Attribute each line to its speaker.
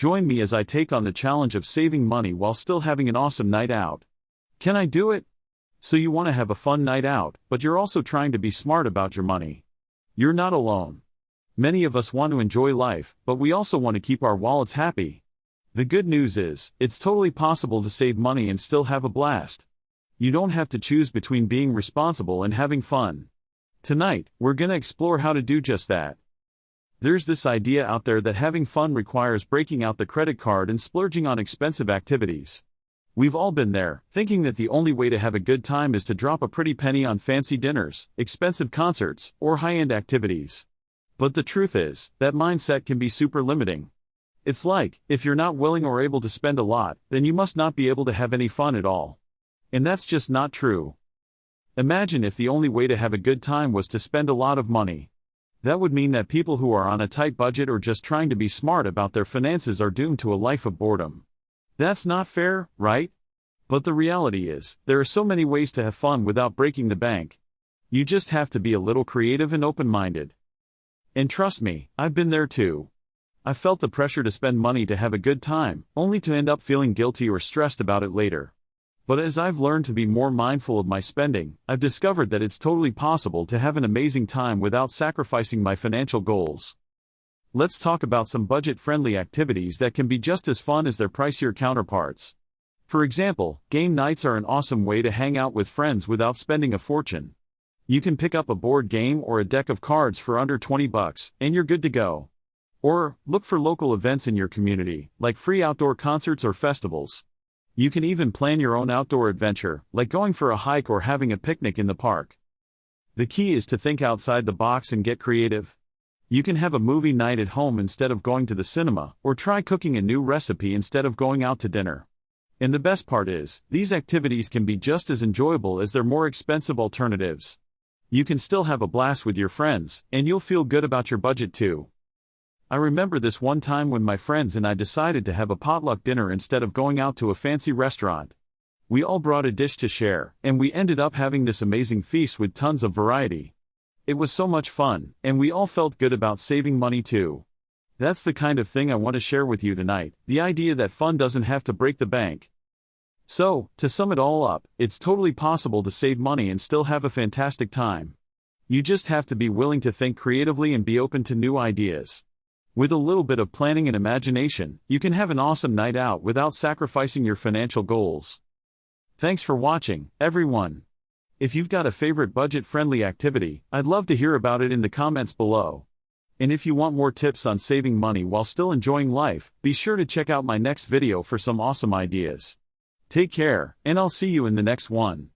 Speaker 1: Join me as I take on the challenge of saving money while still having an awesome night out. Can I do it? So you want to have a fun night out, but you're also trying to be smart about your money. You're not alone. Many of us want to enjoy life, but we also want to keep our wallets happy. The good news is, it's totally possible to save money and still have a blast. You don't have to choose between being responsible and having fun. Tonight, we're gonna explore how to do just that. There's this idea out there that having fun requires breaking out the credit card and splurging on expensive activities. We've all been there, thinking that the only way to have a good time is to drop a pretty penny on fancy dinners, expensive concerts, or high-end activities. But the truth is, that mindset can be super limiting. It's like, if you're not willing or able to spend a lot, then you must not be able to have any fun at all. And that's just not true. Imagine if the only way to have a good time was to spend a lot of money. That would mean that people who are on a tight budget or just trying to be smart about their finances are doomed to a life of boredom. That's not fair, right? But the reality is, there are so many ways to have fun without breaking the bank. You just have to be a little creative and open-minded. And trust me, I've been there too. I felt the pressure to spend money to have a good time, only to end up feeling guilty or stressed about it later. But as I've learned to be more mindful of my spending, I've discovered that it's totally possible to have an amazing time without sacrificing my financial goals. Let's talk about some budget-friendly activities that can be just as fun as their pricier counterparts. For example, game nights are an awesome way to hang out with friends without spending a fortune. You can pick up a board game or a deck of cards for under $20, and you're good to go. Or, look for local events in your community, like free outdoor concerts or festivals. You can even plan your own outdoor adventure, like going for a hike or having a picnic in the park. The key is to think outside the box and get creative. You can have a movie night at home instead of going to the cinema, or try cooking a new recipe instead of going out to dinner. And the best part is, these activities can be just as enjoyable as their more expensive alternatives. You can still have a blast with your friends, and you'll feel good about your budget too. I remember this one time when my friends and I decided to have a potluck dinner instead of going out to a fancy restaurant. We all brought a dish to share, and we ended up having this amazing feast with tons of variety. It was so much fun, and we all felt good about saving money too. That's the kind of thing I want to share with you tonight, the idea that fun doesn't have to break the bank. So, to sum it all up, it's totally possible to save money and still have a fantastic time. You just have to be willing to think creatively and be open to new ideas. With a little bit of planning and imagination, you can have an awesome night out without sacrificing your financial goals. Thanks for watching, everyone. If you've got a favorite budget-friendly activity, I'd love to hear about it in the comments below. And if you want more tips on saving money while still enjoying life, be sure to check out my next video for some awesome ideas. Take care, and I'll see you in the next one.